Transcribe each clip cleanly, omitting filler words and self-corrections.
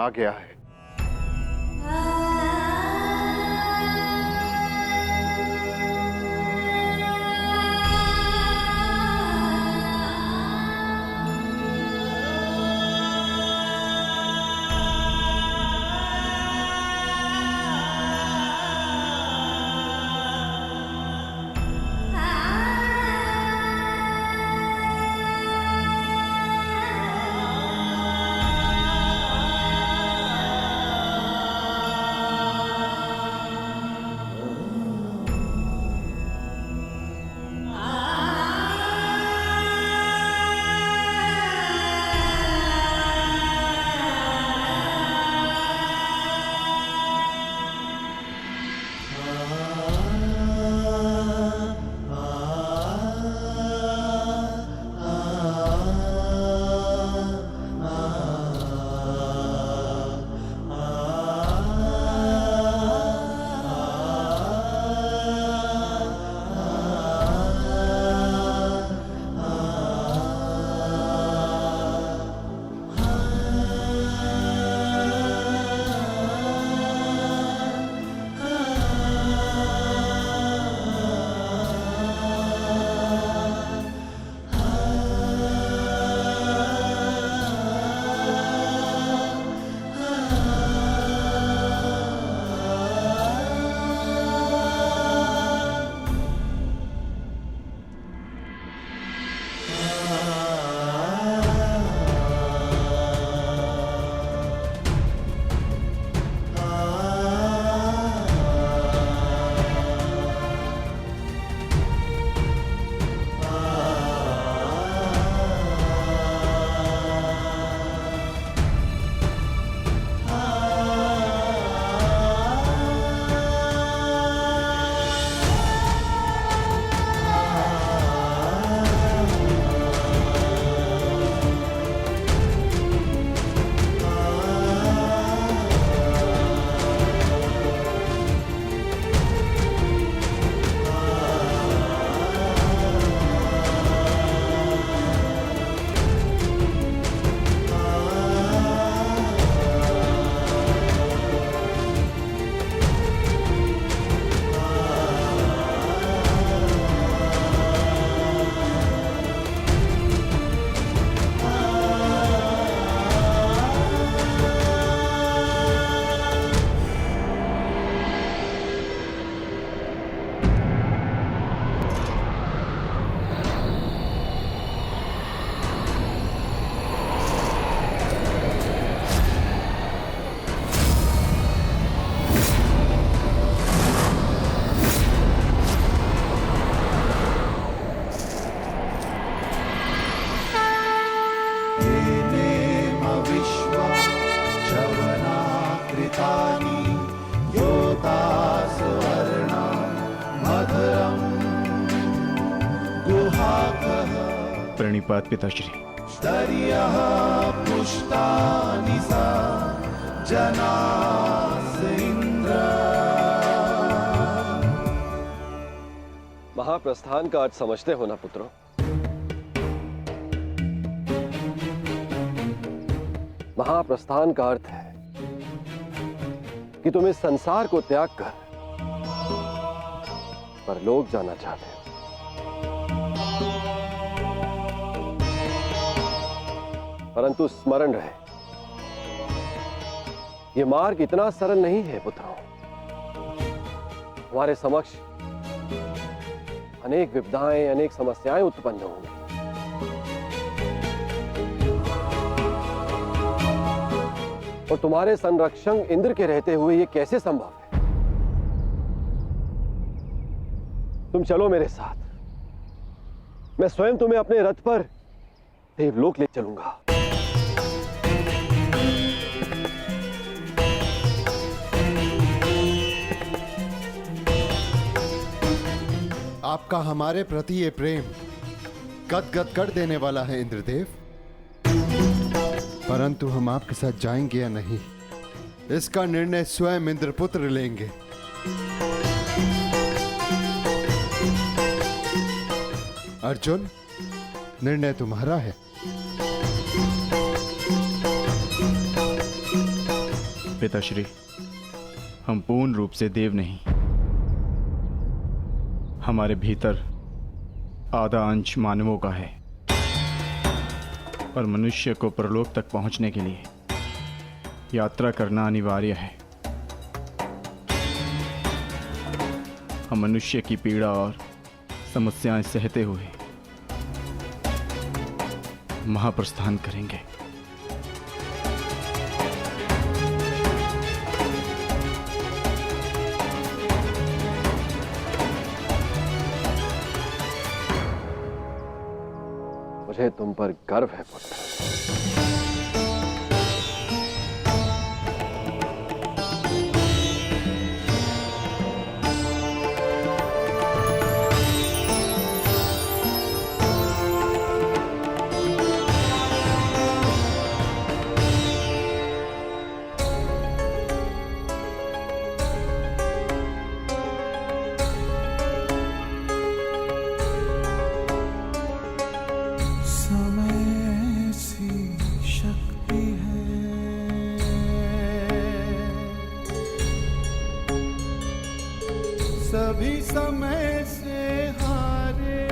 आ गया है। प्रणिपात पिताश्री। महाप्रस्थान का अर्थ समझते हो ना पुत्रों? महाप्रस्थान का अर्थ है कि तुम इस संसार को त्याग कर परलोक जाना चाहते हो। परंतु स्मरण रहे, यह मार्ग इतना सरल नहीं है पुत्रों। हमारे समक्ष अनेक विपदाएं, अनेक समस्याएं उत्पन्न होंगी। और तुम्हारे संरक्षक इंद्र के रहते हुए यह कैसे संभव है? तुम चलो मेरे साथ, मैं स्वयं तुम्हें अपने रथ पर देवलोक ले चलूंगा। आपका हमारे प्रति ये प्रेम गदगद कर देने वाला है इंद्रदेव, परंतु हम आपके साथ जाएंगे या नहीं, इसका निर्णय स्वयं इंद्रपुत्र लेंगे। अर्जुन, निर्णय तुम्हारा है। पिताश्री, हम पूर्ण रूप से देव नहीं। हमारे भीतर आधा अंश मानवों का है और मनुष्य को परलोक तक पहुंचने के लिए यात्रा करना अनिवार्य है। हम मनुष्य की पीड़ा और समस्याएं सहते हुए महाप्रस्थान करेंगे। मुझे तुम पर गर्व है पुत्र। सभी समय से हारे,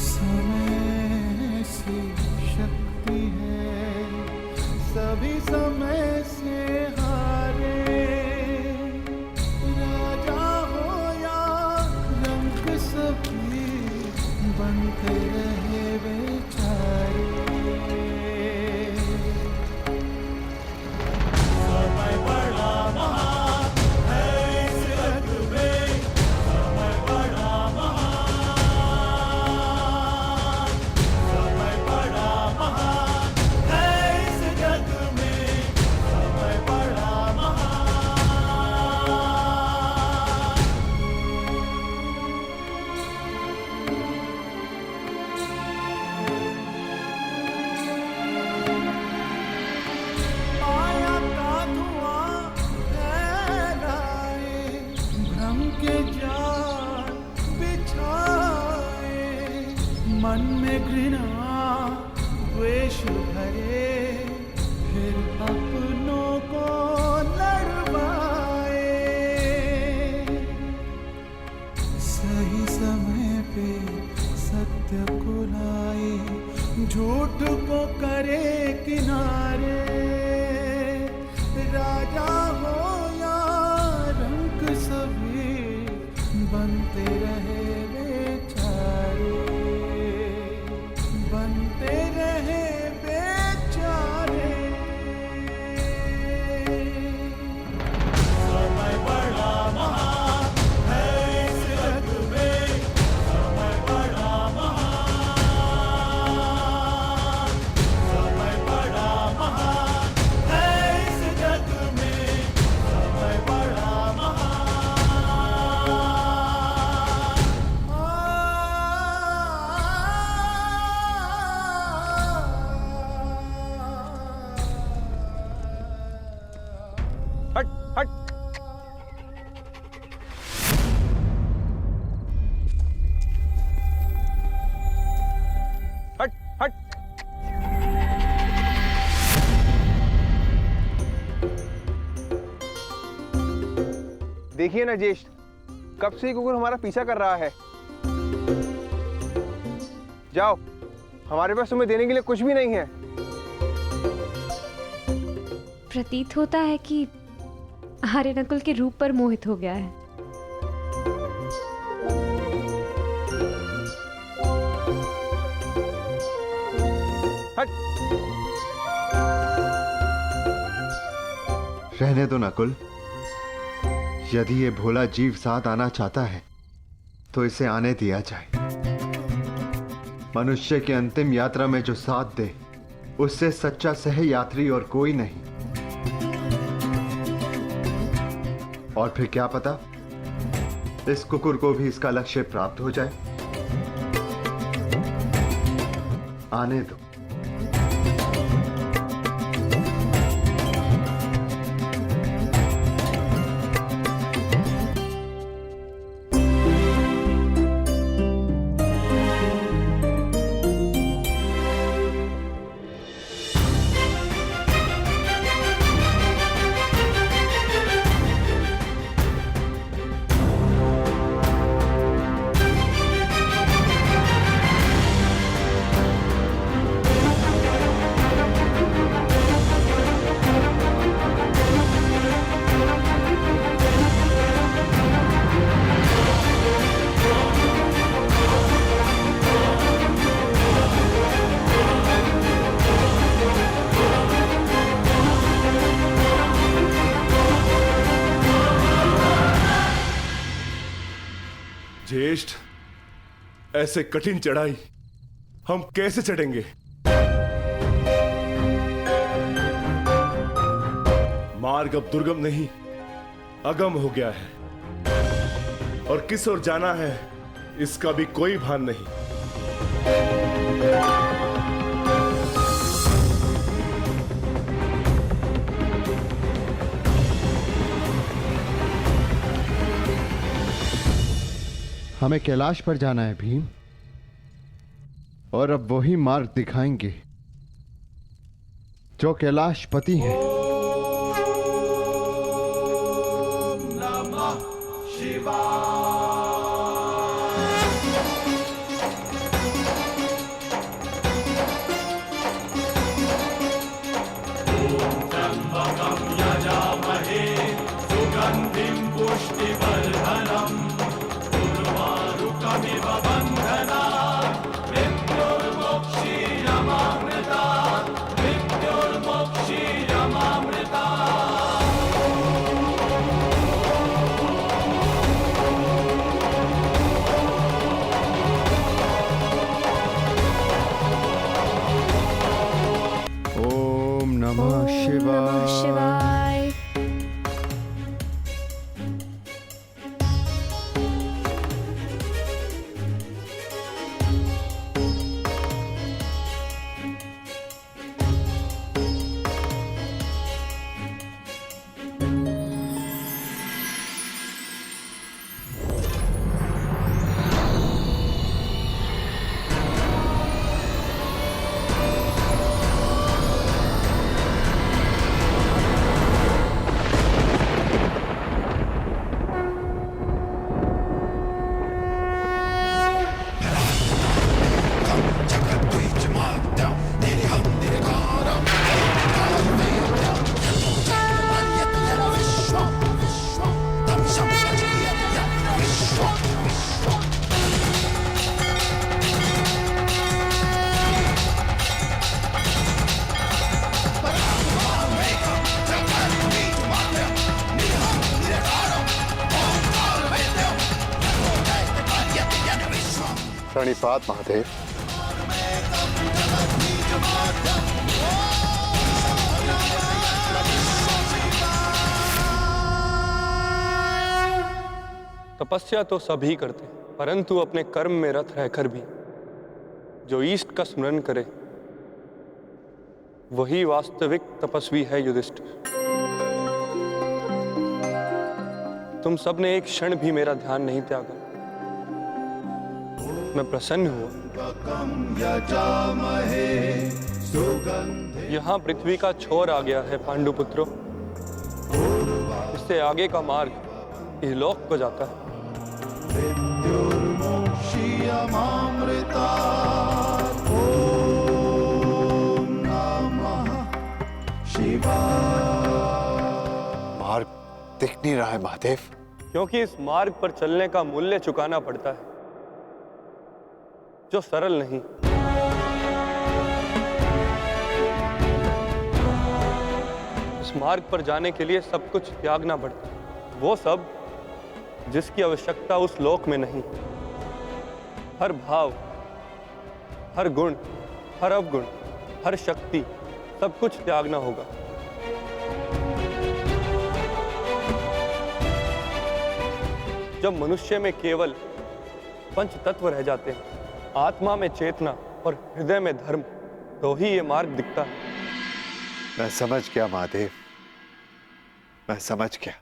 समय सी शक्ति है, सभी समय से हारे। राजा हो या रंग सभी बनते रहे बेचारे। मन में घृणा द्वेष भरे, फिर अपनों को लड़वाए। सही समय पे सत्य को लाए, झूठ को करे किनारे। राजा हो या रंक सभी बनते रहे बेचारे, बनते रहे बेचारे। समय बड़ा महान है इस जग में, समय बड़ा महान, समय बड़ा महान है इस जग में, समय बड़ा महान। हट हट। हट हट। देखिए ना ज्येष्ठ, कब से ये कुकुर हमारा पीछा कर रहा है। जाओ, हमारे पास तुम्हें देने के लिए कुछ भी नहीं है। प्रतीत होता है कि आर्य नकुल के रूप पर मोहित हो गया है। हट। रहने दो नकुल। यदि ये भोला जीव साथ आना चाहता है तो इसे आने दिया जाए। मनुष्य की अंतिम यात्रा में जो साथ दे, उससे सच्चा सह यात्री और कोई नहीं। और फिर क्या पता, इस कुकुर को भी इसका लक्ष्य प्राप्त हो जाए। आने दो। श्रेष्ठ, ऐसे कठिन चढ़ाई हम कैसे चढ़ेंगे? मार्ग अब दुर्गम नहीं, अगम हो गया है और किस ओर जाना है इसका भी कोई भान नहीं। हमें कैलाश पर जाना है भीम, और अब वही मार्ग दिखाएंगे जो कैलाशपति हैं। यजामहे सुगंधिं पुष्टिवर्धनम् उर्वारुकमिव बन्धनात् मृत्युर्मोक्षीयमामृतात् मृत्युर्मोक्षीयमामृतात्। ओम नमः शिवाय। प्रणिपात महादेव। तपस्या तो सभी करते, परंतु अपने कर्म में रत रहकर भी जो ईष्ट का स्मरण करे वही वास्तविक तपस्वी है। युधिष्ठिर, तुम सबने एक क्षण भी मेरा ध्यान नहीं त्यागा। मैं प्रसन्न हुआ। यहाँ पृथ्वी का छोर आ गया है पांडुपुत्रों। इससे आगे का मार्ग इहलोक को जाता है। मार्ग दिख नहीं रहा है महादेव। क्योंकि इस मार्ग पर चलने का मूल्य चुकाना पड़ता है जो सरल नहीं। इस मार्ग पर जाने के लिए सब कुछ त्यागना पड़ता है, वो सब जिसकी आवश्यकता उस लोक में नहीं। हर भाव, हर गुण, हर अवगुण, हर शक्ति, सब कुछ त्यागना होगा। जब मनुष्य में केवल पंच तत्व रह जाते हैं, आत्मा में चेतना और हृदय में धर्म, तो ही ये मार्ग दिखता है। मैं समझ गया महादेव, मैं समझ गया।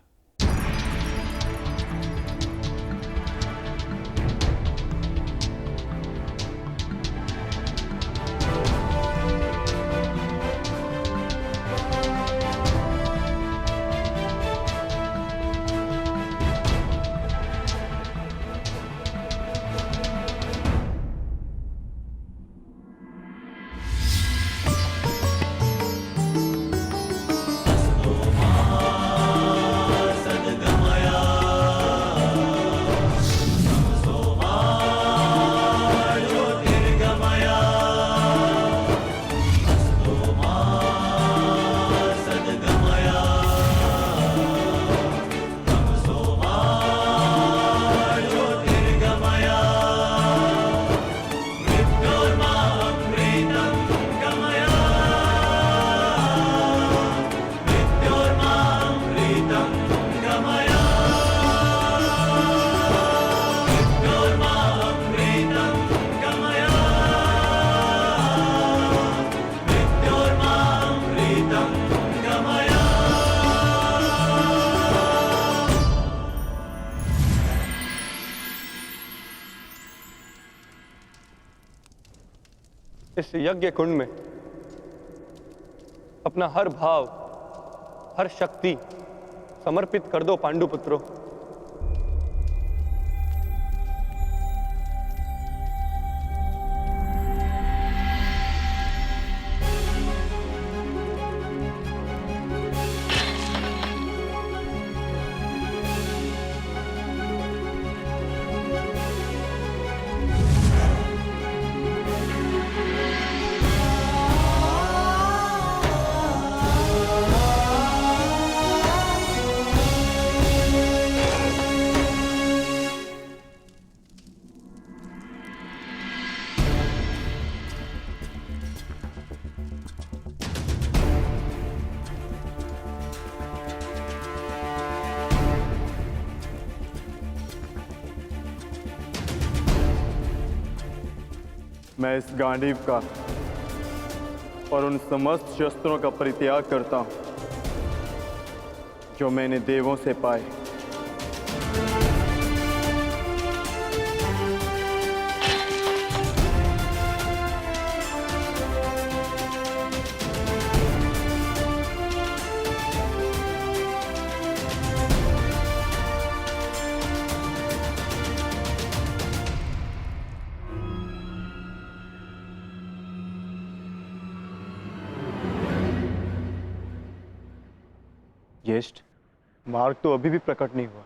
इस यज्ञ कुंड में अपना हर भाव, हर शक्ति समर्पित कर दो पांडुपुत्रों। मैं इस गांडीव का और उन समस्त शस्त्रों का परित्याग करता हूं जो मैंने देवों से पाए। ज्येष्ठ, मार्ग तो अभी भी प्रकट नहीं हुआ।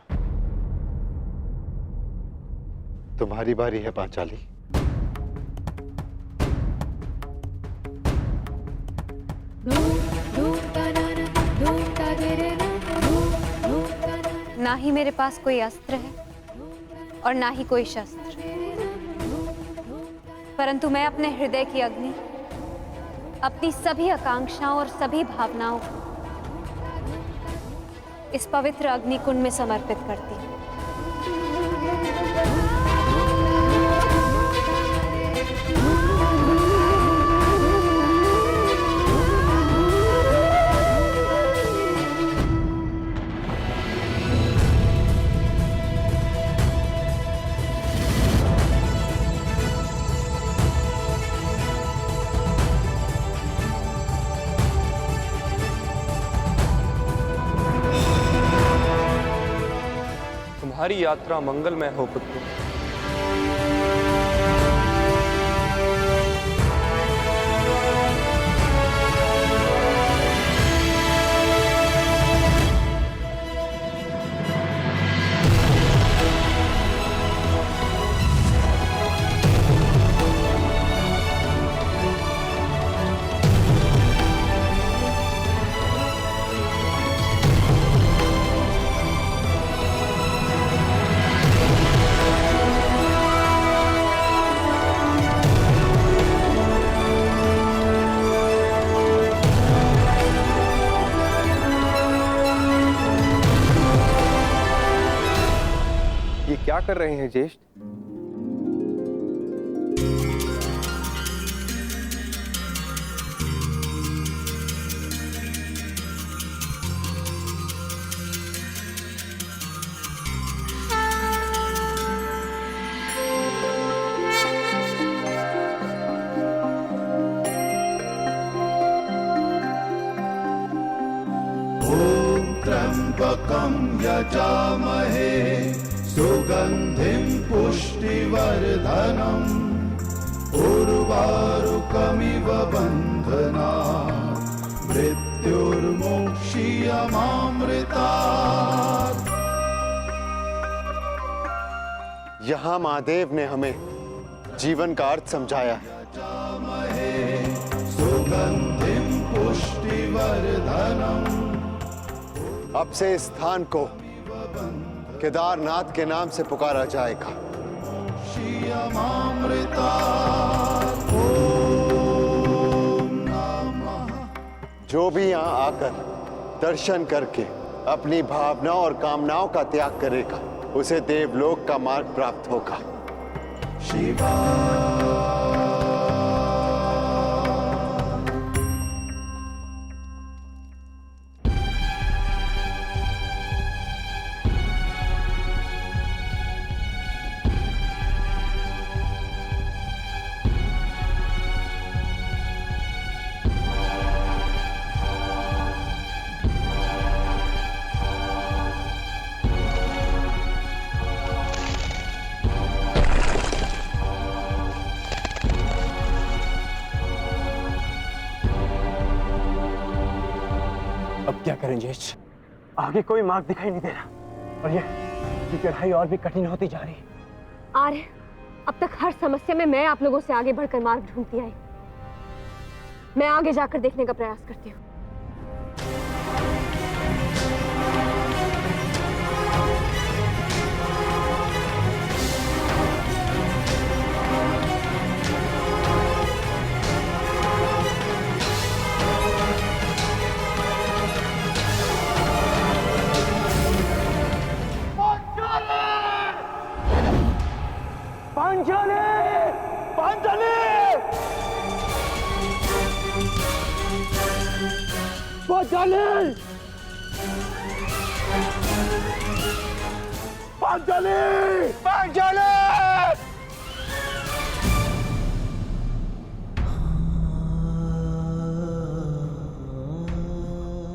तुम्हारी बारी है पांचाली। ना ही मेरे पास कोई अस्त्र है और ना ही कोई शस्त्र, परंतु मैं अपने हृदय की अग्नि, अपनी सभी आकांक्षाओं और सभी भावनाओं को इस पवित्र अग्निकुंड में समर्पित करती हूँ। तुम्हारी यात्रा मंगलमय हो पुत्र। ये क्या कर रहे हैं ज्येष्ठ? त्र्यंबकं यजामहे सुगंधिं पुष्टिवर्धनम् उर्वारुकमिव बन्धनात् मृत्युर्मुक्षीयमामृतात्। यहां महादेव ने हमें जीवन का अर्थ समझाया है। सुगंधिं पुष्टिवर्धनम्। अब से इस स्थान को केदारनाथ के नाम से पुकारा जाएगा। जो भी यहाँ आकर दर्शन करके अपनी भावनाओं और कामनाओं का त्याग करेगा उसे देवलोक का मार्ग प्राप्त होगा। शिवा अब क्या करें ज्येष्ठ? आगे कोई मार्ग दिखाई नहीं दे रहा और ये चढ़ाई और भी कठिन होती जा रही है। आर्य, अब तक हर समस्या में मैं आप लोगों से आगे बढ़कर मार्ग ढूंढती आई। मैं आगे जाकर देखने का प्रयास करती हूँ।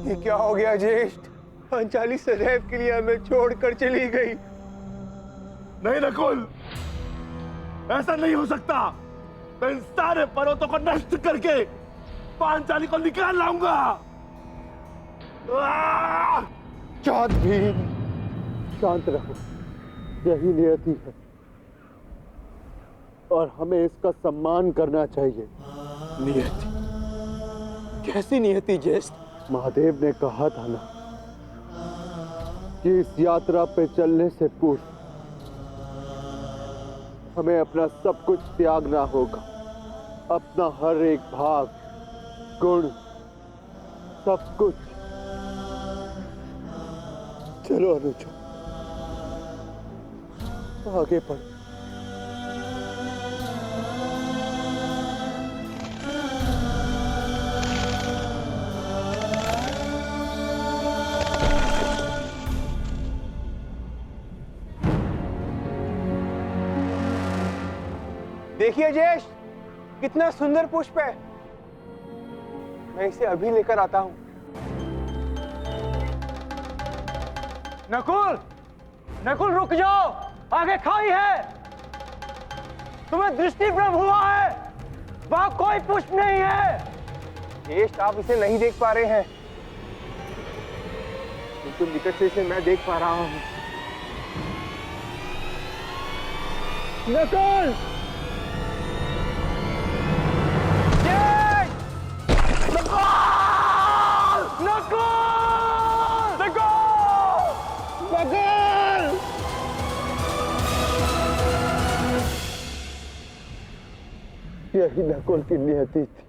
ये क्या हो गया ज्येष्ठ? पांचाली सदैव के लिए हमें छोड़कर चली गई। नहीं नकुल, ऐसा नहीं हो सकता। मैं इन सारे पर्वतों को नष्ट करके पांचाली को निकाल लाऊंगा। चाँद भीम, शांत रहो, यही नियति है और हमें इसका सम्मान करना चाहिए। नियति? कैसी नियति ज्येष्ठ? महादेव ने कहा था ना कि इस यात्रा पे चलने से पूर्व हमें अपना सब कुछ त्यागना होगा। अपना हर एक भाग, गुण, सब कुछ। चलो अनुज, आगे बढ़। देखिए ज्येष्ठ, कितना सुंदर पुष्प है। मैं इसे अभी लेकर आता हूं। नकुल, नकुल रुक जाओ, आगे खाई है। तुम्हें दृष्टि भ्रम हुआ है, वहां कोई पुष्प नहीं है। ज्येष्ठ, आप इसे नहीं देख पा रहे हैं, बिल्कुल निकट से इसे मैं देख पा रहा हूं। नकुल! यही नकुल की नियति थी।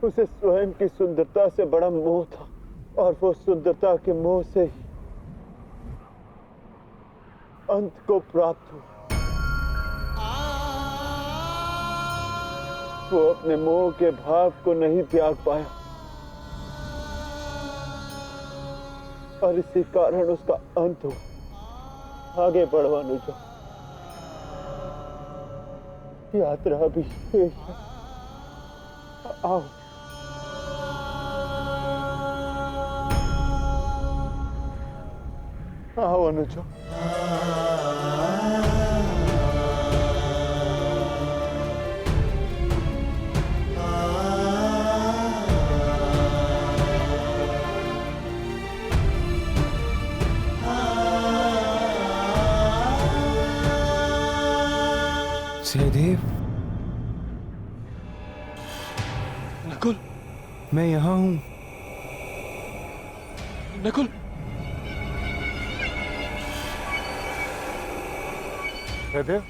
उसे स्वयं की सुंदरता से बड़ा मोह था और वो सुंदरता के मोह से ही अंत को प्राप्त हुआ। वो अपने मोह के भाव को नहीं त्याग पाया और इसी कारण उसका अंत हुआ। आगे बढ़ो अनुज, यात्रा भी शेष है। आओ। आओ अनुज। सहदेव, नकुल, मैं यहाँ हूँ। नकुल, सहदेव,